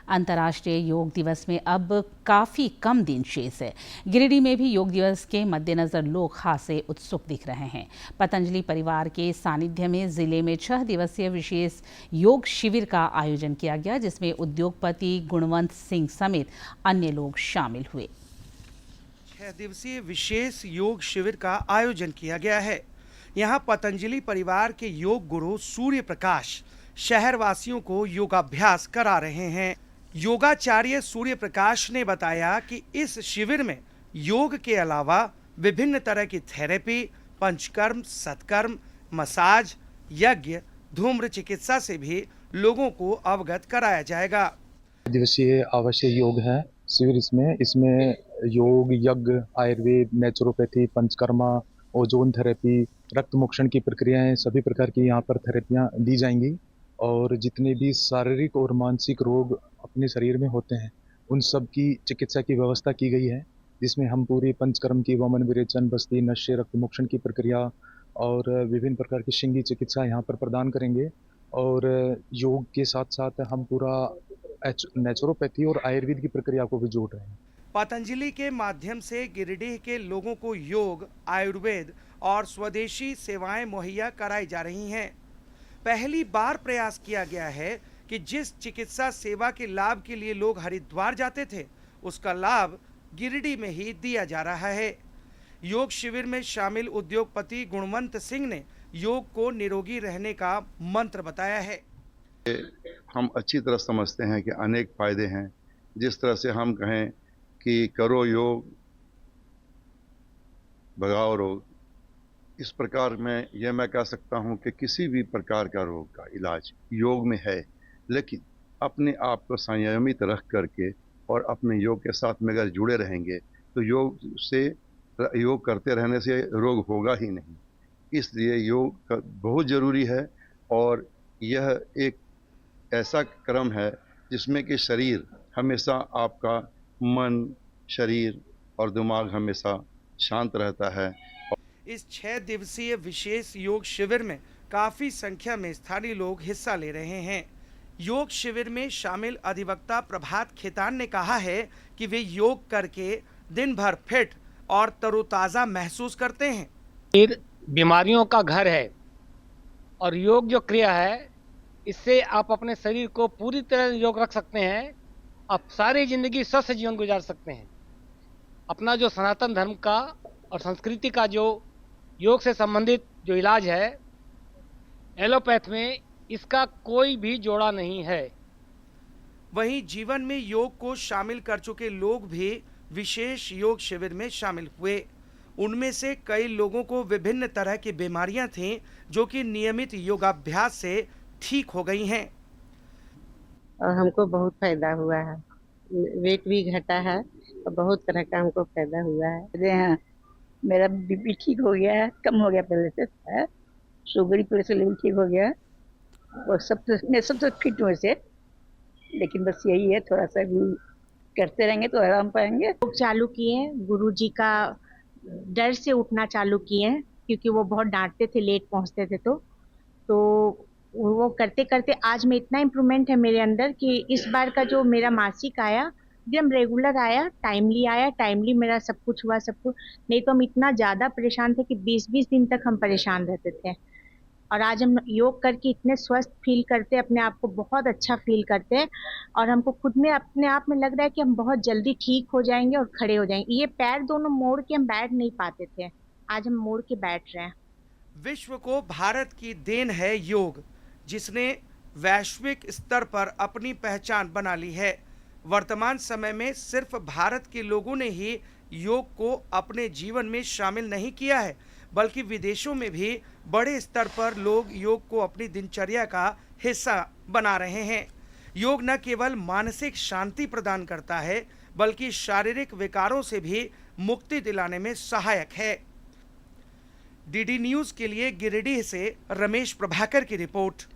अंतर्राष्ट्रीय योग दिवस में अब काफ़ी कम दिन शेष है। गिरिडीह में भी योग दिवस के मद्देनज़र लोग खासे उत्सुक दिख रहे हैं। पतंजलि परिवार के सानिध्य में जिले में 6 दिवसीय विशेष योग शिविर का आयोजन किया गया, जिसमें उद्योगपति गुणवंत सिंह समेत अन्य लोग शामिल हुए। 6 दिवसीय विशेष योग शिविर का आयोजन किया गया है। यहाँ पतंजलि परिवार के योग गुरु सूर्य प्रकाश शहरवासियों को योगाभ्यास करा रहे हैं। योगाचार्य सूर्य प्रकाश ने बताया कि इस शिविर में योग के अलावा विभिन्न तरह की थेरेपी, पंचकर्म, सत्कर्म, मसाज, यज्ञ, धूम्र चिकित्सा से भी लोगों को अवगत कराया जाएगा। दिवसीय आवासीय योग है शिविर। इसमें योग, यज्ञ, Ayurveda, naturopathy, panchakarma, ozone therapy, रक्त मोक्षण की प्रक्रियाएं, सभी प्रकार की यहाँ पर थेरेपियाँ दी जाएंगी। और जितने भी शारीरिक और मानसिक रोग अपने शरीर में होते हैं, उन सब की चिकित्सा की व्यवस्था की गई है, जिसमें हम पूरी पंचकर्म की वमन, विरेचन, बस्ती, नशे, रक्त मोक्षण की प्रक्रिया और विभिन्न प्रकार की शिंगी चिकित्सा यहाँ पर प्रदान करेंगे। और योग के साथ साथ हम पूरा नेचुरोपैथी और आयुर्वेद की प्रक्रिया को भी जोड़ रहे हैं। पतंजलि के माध्यम से गिरिडीह के लोगों को योग, आयुर्वेद और स्वदेशी सेवाएं मुहैया कराई जा रही हैं। पहली बार प्रयास किया गया है कि जिस चिकित्सा सेवा के लाभ के लिए लोग हरिद्वार जाते थे, उसका लाभ गिरिडीह में ही दिया जा रहा है। योग शिविर में शामिल उद्योगपति गुणवंत सिंह ने योग को निरोगी रहने का मंत्र बताया है। हम अच्छी तरह समझते हैं कि अनेक फायदे हैं। जिस तरह से हम कहें कि करो योग, भगाओ रोग, इस प्रकार में यह मैं कह सकता हूं कि किसी भी प्रकार का रोग का इलाज योग में है। लेकिन अपने आप को संयमित रख करके और अपने योग के साथ में अगर जुड़े रहेंगे तो योग करते रहने से रोग होगा ही नहीं। इसलिए योग बहुत ज़रूरी है और यह एक ऐसा क्रम है जिसमें कि शरीर हमेशा आपका मन, शरीर और दिमाग हमेशा शांत रहता है। इस 6 दिवसीय विशेष योग शिविर में काफी संख्या में स्थानीय लोग हिस्सा ले रहे हैं। योग शिविर में शामिल अधिवक्ता प्रभात खेतान ने कहा है कि वे योग करके दिन भर फिट और तरोताजा महसूस करते हैं। शरीर बीमारियों का घर है और योग जो क्रिया है, इससे आप अपने शरीर को पूरी तरह योग रख सकते हैं। आप सारी जिंदगी स्वस्थ जीवन गुजार सकते हैं। अपना जो सनातन धर्म का और संस्कृति का जो योग से संबंधित जो इलाज है, एलोपैथ में इसका कोई भी जोड़ा नहीं है। वहीं जीवन में योग को शामिल कर चुके लोग भी विशेष योग शिविर में शामिल हुए। उनमें से कई लोगों को विभिन्न तरह की बीमारियां थीं, जो कि नियमित योगाभ्यास से ठीक हो गई हैं। और हमको बहुत फायदा हुआ है, वेट भी घटा है और बहुत तरह का हमको फायदा हुआ है। मेरा बीपी ठीक हो गया है, कम हो गया पहले से है, शुगर पहले से लेवल ठीक हो गया और सब तो फिट हुए से। लेकिन बस यही है, थोड़ा सा भी करते रहेंगे तो आराम पाएंगे। चालू किए, गुरुजी का डर से उठना चालू किए, क्योंकि वो बहुत डांटते थे लेट पहुंचते थे। तो वो करते करते आज में इतना इम्प्रूवमेंट है मेरे अंदर कि इस बार का जो मेरा मासिक आया एकदम रेगुलर आया, टाइमली मेरा सब कुछ हुआ, सब कुछ। नहीं तो हम इतना ज्यादा परेशान थे कि 20-20 दिन तक हम परेशान रहते थे। और आज हम योग करके इतने स्वस्थ फील करते हैं, अपने आप को बहुत अच्छा फील करते हैं और हमको खुद में अपने आप में लग रहा है कि हम बहुत जल्दी ठीक हो जाएंगे और खड़े हो जाएंगे। ये पैर दोनों मोड़ के हम बैठ नहीं पाते थे, आज हम मोड़ के बैठ रहे हैं। विश्व को भारत की देन है योग, जिसने वैश्विक स्तर पर अपनी पहचान बना ली है। वर्तमान समय में सिर्फ भारत के लोगों ने ही योग को अपने जीवन में शामिल नहीं किया है, बल्कि विदेशों में भी बड़े स्तर पर लोग योग को अपनी दिनचर्या का हिस्सा बना रहे हैं। योग न केवल मानसिक शांति प्रदान करता है, बल्कि शारीरिक विकारों से भी मुक्ति दिलाने में सहायक है। डीडी न्यूज़ के लिए गिरिडीह से रमेश प्रभाकर की रिपोर्ट।